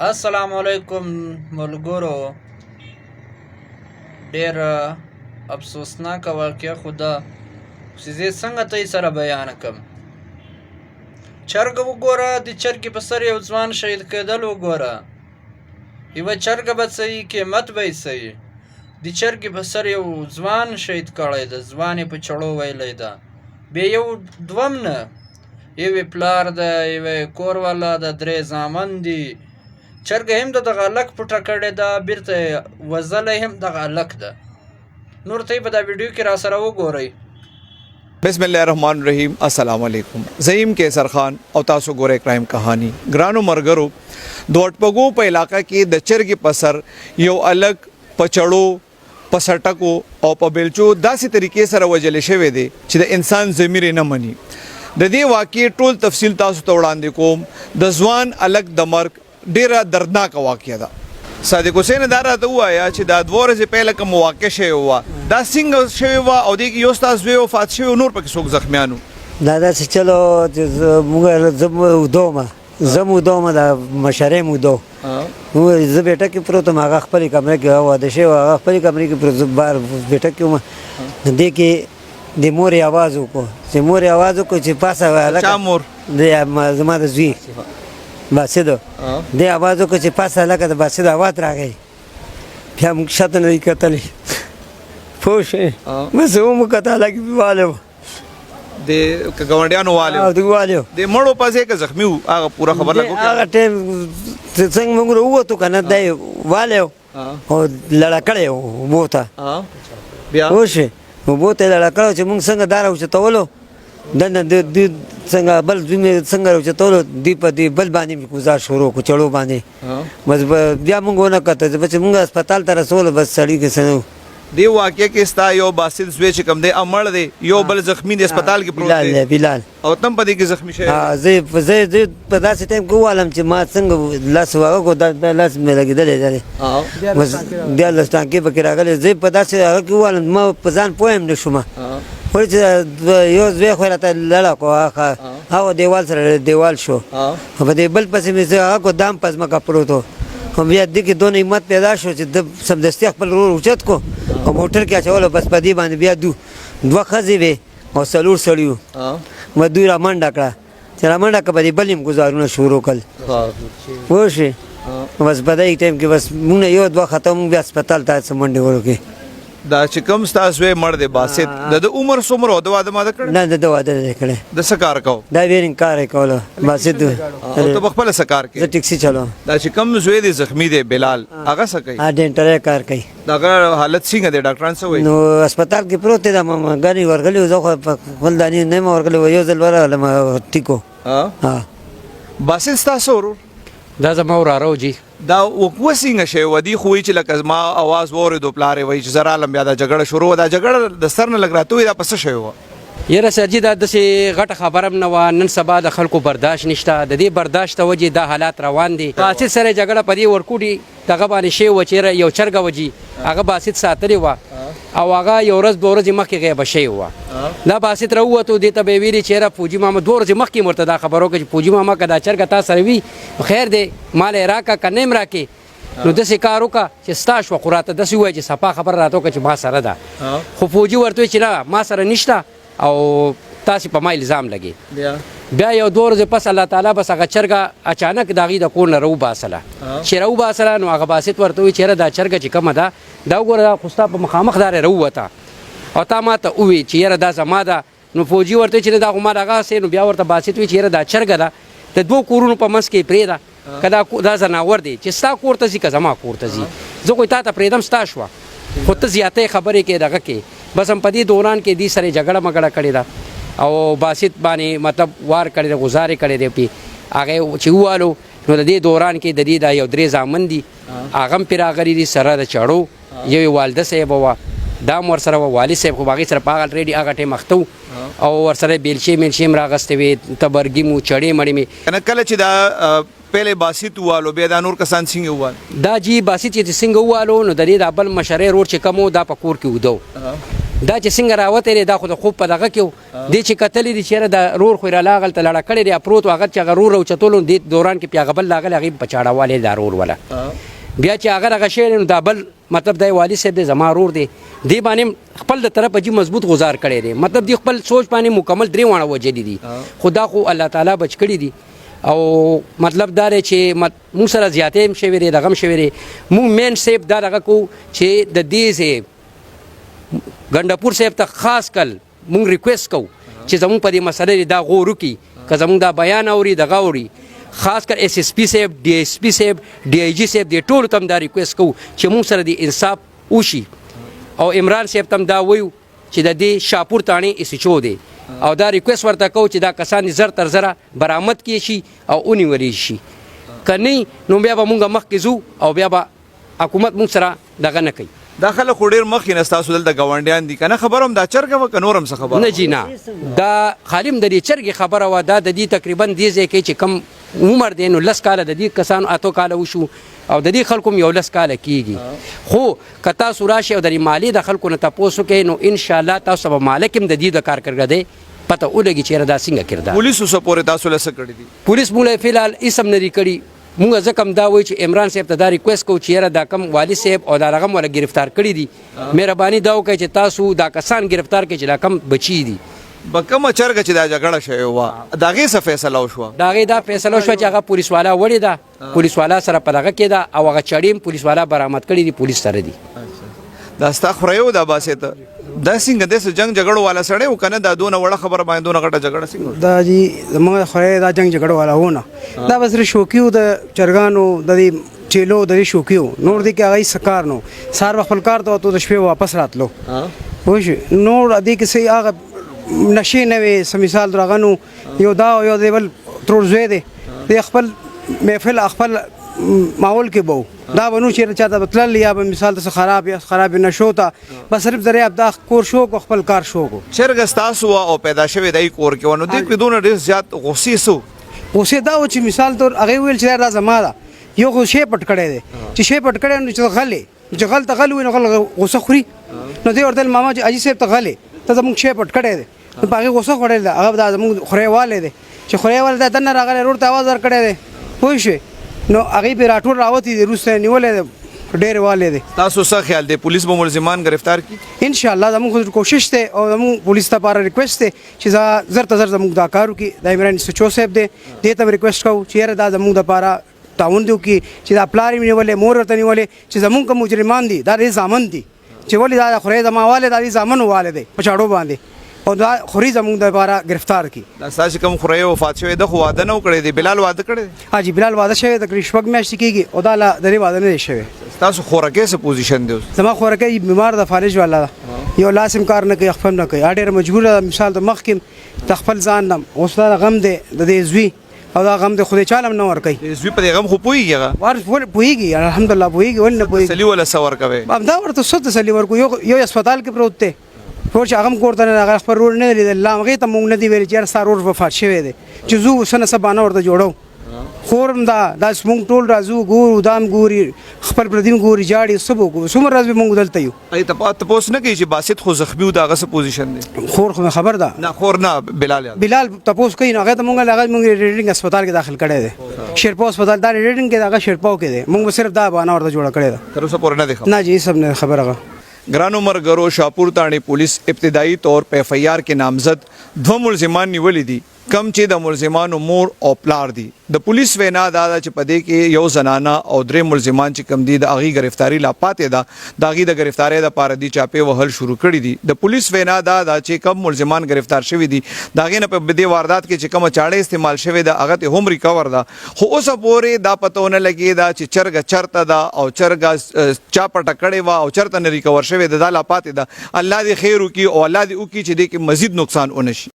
अस्सलामुअलैकुम मलगुरो ډېر افسوسناکه واقعه خو ده چې زه څنګه ته یې سره بیان کړم. چرګ وګوره، د چرګې په سر یو ځوان شهید کېدل وګوره. یوه چرګه به څه یي، قیمت به یې څه یي. د چرګې په سر یو ځوان شهید کړی ده، ځوان یې په چړو ویلی ده. بیا یو دوم نه، یو یې پلار ده، یو یې کور والا ده، درې زامن دي. چرګ هم د دغه هلک پټه کړې ده، بیرته یې وژلی هم دغه هلک ده. نور ته یې په دا ویډیو کې را سره وګورئ. بسم الله الرحمن الرحیم. السلام علیکم. زعیم کیسر خان او تاسو ګورئ کرائم کہانی. ګرانو مرګرو، د وټپګو په علاقه کې د چرګې په سر یو الګ په چړو، په سټکو او په بیلچو داسې طریقې سره وژل شوی دی چې د انسان ضمیر نه مني. د دې واقعې ټول تفصیل تاسو ته وړاندې کوم. د ځوان الګ د مرګ ډیره دردناکه واقعه ده. صادق حسین دا راته ووایه چې دا 2 ورځې پهله کوم واقع شوی وه، دا څنګه شوی وه او دې کې یو ستا زوی وفات شوی، نور پکې څوک زخمیان وو؟ دا داسې چلو چې زه مودومه د مشرۍ مودو زه بیټه کې پروت وم، هغه خپلې کمرې کې واده شوی و، هغه خپلې کمرې کې پروت بار بیټه کې وم. دې کې د مور یې اواز وکړو چې مور یې اواز وکړو چې پاسه چا مور؟ زما د زوی باسدو. دې اواز وکړو چې پاسه هلکه د باسدو اواز راغی. بیا موږ شاته نه دي کتلی، پوه شوې. بس ومو کته هلک والی و، د ګاونډیانو والی و، والی و. د مړو پسې که زخمي و، هغه پوره خبر لګو. هغه ټایم څنګه موږ ووتو که نه، دی والی و او لړه کړی و اوبو ته. بیا پوه شوې، اوبو ته یې لړه کړی و چې موږ څنګه دا راوچتولو، دننه دوی څنګه بل دوی مې څنګه راوچتولو، دوی په دې بل باندې مې ګزار شروع کړو، چړو باندې. بس بیا موږ ونه کتل، بس موږ هسپتال ته رسولو، بس سړي کې څه نه و. دې واقعه کې ستا یو باسل زوی چې کوم دی مړ دی، یو بل زخمی دی، هسپتال کې پروت دی. بلال او تم په دې کې زخمی شوی؟ زه په داسې ټایم کې ووالم چې ما څنګه لاس وهغه دا لاس مې لګېدلی دی، بس بیا لاس ټانکې پکې راغلی. زه په داسې هغه کې ووالم، ما په ځان پوه هم نه شوم. وایي چې یو زوی خو یې راته لړه کړو، هغه دیوال سره دیوال شو. په دې بل پسې مې زه هغه کو دام په ځمکه پروت و. بیا دې کې دونه همت پیدا شو چې د سمدستي خپل ورور اوچت کو او موټر کې اچولو. بس په دې باندې بیا 2 ښځې وې او 4 سړي وو. ما دوی را منډه کړه، چې را منډه کړه، په دې بل هم ګزارونه شروع کړل. پوه شوې. بس په دې ټایم کې بس موږ نه 1-2 خطا، موږ بیا هسپتال ته څه منډې وکړې. دا چې کوم ستا زوی مړ دی باسط، د عمر څومره و؟ د واده ماده کړی؟ نه، د واده نه دی کړی. د څه کار کوو؟ دا ویرینګ کار یې کولو باسط. او ته پخپله څه کار کوې؟ زه ټیکسي چلوم. دا چې کوم زوی دی زخمی دی بلال، هغه څه کوي؟ ډینټر کار کوي. د هغه حالت څنګه دی؟ ډاکټران څه وایي؟ نو هسپتال کې پروت دی، دا ګانې ورغلي وو، زه خو خپل دانې نه یم ورغلی وو، یو ځل ورغلم ټیک و. باسط ستاسو ورور؟ دا زما وراره و جي. دا وقوه څنګه شوې وه؟ دې خو وایي چې لکه زما اواز واورېدو، پلار یې وایي چې زه رالم، بیا دا جګړه شروع وه. دا جګړه د سر نه لږ راته وایي، دا په څه شوې وه؟ یاره سرجي دا داسې غټه خبره هم نه وه. نن سبا د خلکو برداشت نشته، د دې برداشت ته وجې دا حالات روان دي. باسط سره جګړه په دې ورکوټي دغه باندې شوې وه چې یو چرګه وجي هغه باسط ساتلې وه او هغه یو ورځ 2 ورځې مخکې غیبه شوې وه. دا باسط راووتو، دې ته به یې ویلي چې یاره فوجي ماما 2 ورځې مخکې ورته دا خبره وکړه چې فوجي ماما که دا چرګه تا سره وي خیر دی، مال یې راکړه که نه یې راکړې، نو داسې کار وکړه چې ستا شوه، خو راته داسې ووایه چې صفا خبره راته وکړه چې ما سره ده. خو فوجي ورته وایي چې نه ما سره نشته او تاسې په ما الزام لګي. بیا یو 2 ورځې پس الله تعالی بس هغه چرګه اچانک د هغې د کور نه راوباسله. چې راوباسله نو هغه باسط ورته وایي چې یاره دا چرګه چې کومه ده دا وګوره، دا خو ستا په مخامخ دارې راووته او تا ما ته ووایي چې یاره دا زما ده. نو فوجي ورته چې دا خو ما دغسې، نو بیا ورته باسط وایي چې یاره دا چرګه ده د 2 کورونو په منځ کې یې پرېږده، که دا ځناور دی چې ستا کور ته ځي که زما کور ته ځي، زه خو تا ته پرېږدم ستا شوه، خو ته زیاتې خبرې کې دغه کې. بس هم په دې دوران کې دې سره جګړه مګړه کړې ده او باسط باندې مطلب وار کړی دی، غزار یې کړی دی پې. هغه چې ووالو نو د دې دوران کې د دې دا یو 3 زامن دي، هغه هم پرې راغلي دي سره د چړو. یو یې والده صاحب وه، دا هم ورسره وه، والد صاحب خو هغې سره په هغه ریډي هغه ټایم اخته و او ورسره بیلچې میلچې هم راغستې وې، تبرګي مو چړې مړې مې. کله چې دا پهلې باسط ووالو، بیا دا نور کسان څنګه ووال؟ دا جي باسط چې څنګه ووالو نو د دې دا بل مشرۍ رور چې کوم و دا په کور کې وده و. دا چې څنګه راوته دا خو د خوب په دغه کې دی چې کتلې دي چې د رور خو را لاغل ته لړ کړی دی پروت هغه چې هغه رور او چتولو د دوران کې پیغبل لاغل هغه په چاړهواله دا رور ولا بیا چې هغه هغه شی نو دا بل مطلب دی والی صاحب د زما رور دی دی باندې خپل د طرف جی مضبوط گزار کړی دی مطلب دی خپل سوچ باندې مکمل درې وانه وجې دي خدا خو الله تعالی بچ کړی دی او مطلب دا چې مو سره زیاتې هم شوی دی دغه هم شوی دی مو مین صاحب دا دغه کو چې د دې سے ګندپور صاحب ته خاص کل مونږ ریکوست کوو چې زمونږ په دې مسله دا غور وکړي که زمونږ دا بیان اوري دغه اوري خاص کر ایس ایس پی صاحب ڈی ایس پی صاحب ڈی آئی جی صاحب دې ټولو ته هم دا ریکوست کوو چې مونږ سره د انصاف وشي او عمران صاحب ته هم دا وایو چې د دې شاپور تاڼې ایسچو دی او دا ریکوست ورته کوو چې دا کسان زر تر زره برآمد کړي شي او ونیول شي که نه نو بیا به مونږ مخکې ځو او بیا به حکومت مونږ سره دغه نه کوي دا خلک خو ډېر مخکې نه ستاسو دلته ګاونډیان دي که نه خبر هم دا چرګه وه که نور هم څه خبره نه جی نه دا خالي هم د دې چرګې خبره وه دا د دې تقریبا دې ځای کې چې کم عمر دی نو 10 کاله د دې کسانو 8 کاله وشو او د دې خلکو هم یو 10 کاله کېږي خو که تاسو راشئ او د مالي د خلکو نه تپوس وکئ نو انشاءالله تاسو به مالک هم د دې د کارکردګۍ پته ولګي چې دا څنګه کردار پولیسو څه پورې تاسو له څه کړي دي پولیس موږ فلحال اسم نه دی کړي مونږ ځکه هم دا وایو چې عمران صاحب ته دا ریکوست کوو چې یاره دا کم والي صاحب او دا رقم ولا گرفتار کړي دي مهرباني دا وکړئ چې تاسو دا کسان گرفتار کړئ چې دا کم بچي دي به کومه چرګه چې دا جګړه شوې وه د هغې څه فیصله وشوه د هغې دا فیصله وشوه چې هغه پولیس والا وړې ده پولیس والا سره په دغه کې ده او هغه چړې هم پولیس والا برآمد کړي دي پولیس سره دي دا ستا خورایو دا باسې ته دا څنګه داسې جنګ جګړو والا سړی و که نه دا دونه وړه خبره باندې دونه غټه جګړه څنګه دا جی زموږ خورای دا جنګ جګړه والا و نه دا به صرف شوقي و د چرګانو د دې چیلو د دې شوقي و نور دې کې هغه هېڅ کار نه و سهار به خپل کار ته وتو د شپې واپس راتلو پوه شوې نور دې کې څه هغه نشې نه وې څه مثال د هغه نو یو دا یو دی بل ترور زوی دی دی خپل محفل خپل ماحول کې به دا به نو چېرته چاته به تلل یا به مثال ته خراب نشو ته بس صرف دریاب دا کور شوق او خپل کار شوق چرګه ستاسو وه او پیدا شوې دی کور کې وه نو دې کې دونه ډېر زیات غصې څه غصې دا و چې مثال طور هغې ویل چې دا زما ده یو خو شی پټ کړی دی چې شی پټ کړی نو چې غل چې غل ته غل وي نو غل غصه خوري نو دی ورته ماما چې اجي صاحب ته غلې ته زموږ شی پټ کړی دی نو په هغې غصه خوړلی ده هغه دا زموږ خورۍ والی دی چې خورۍ والی دی دننه راغلی رور ته اواز ورکړی دی پوه شوې نو هغې پرې راټول راوتی دی وروسته نیولی دی ډېر والی دی تاسو څه خیال دی پولیس به ملزمان گرفتار کړي انشاءالله زموږ کوشش دی او زموږ پولیس لپاره ریکویسټ دی چې زر ته زر زموږ دا کار وکړي دا عمران سچو صاحب دی دې ته ریکویسټ کوو چې یاره دا زموږ دپاره تعاون دی وکړي چې دا پلار یې نیولی مور ورته نیولې چې زموږ کوم مجرمان دي دا ډېر زامن دي چې ولې دا خورۍ زما والی دا دې زامن والی دی په چاړو باندې او دا خوري زموږ دپاره گرفتار کړي دا ستاسو کوم خورۍ وفات شوې ده خو واده نه و کړی دی بلال واده کړی دی حاجي بلال واده شوی د قریب شپږ میاشتې کېږي او دا لا د دې واده نه دی شوی ستاسو خورکۍ څه پوزیشن دی اوس زما خورکۍ بیمار ده فالج والا ده یو لاس هم کار نه کوي خپل نه کوي ډېره مجبوره ده مثال د مخکې د خپل ځان نه اوس دا غم دی د دې زوی او دا غم د خدای چاله هم نه ورکوي زوی په دې غم خو پوهېږي هغه پوهېږي الحمدلله پوهېږي ولې نه پوهېږي تسلي ولا څه ورکوئ همدا ورته څه تسلي ورکو یو هسپتال کې پروت دی ټول چې هغه هم کور ته نه راغلی خپل رور نه دی لیدلی هغې ته مونږ نه دي ویلي چې یاره ستا رور وفات شوی دی چې ځو څه نه څه بهانه ورته جوړو خور هم دا مونږ ټول راځو ګورو دا هم ګوري خپل پردي هم ګوري جاړي څه به وکړو څومره ورځ به مونږ دلته یو تپوس نه کوي چې باسط خو زخمي و د هغه څه پوزیشن دی خور خو مې خبر ده نه خور نه بلال تپوس کوي نو هغې ته مونږ ریډینګ هسپتال کې داخل کړی دی شیرپو هسپتال دا ریډینګ کې د هغه شیرپو کې دی مونږ به صرف دا بهانه ورته جوړه کړې ده تر اوسه پورې نه دی خبر نه جی سب نه خبر هغه ګرانو مرګرو شاپور تاڼې پولیس ابتدایي طور په ایف آی آر کې نامزد 2 ملزمان نیولي دي کم چې د ملزمانو مور او پلار دي د پولیس وینا دا ده چې په دې کې یو زنانه او 3 ملزمان چې کم دي د هغې گرفتاری لا پاتې ده د هغې د گرفتارۍ دپاره دي چاپې وهل شروع کړي دي د پولیس وینا دا ده چې کم ملزمان گرفتار شوي دي د هغې نه په دې واردات کې چې کومه چاړه استعمال شوې ده هغه ته هم ریکور ده خو اوسه پورې دا پته ونه لګي ده چې چرګه چرته ده او چرګه چا پټه کړې وه او چرته نه ریکور شوې ده دا لا پاتې ده الله دې خیر وکړي او الله دې وکړي چې دې کې مزید نقصان ونه شي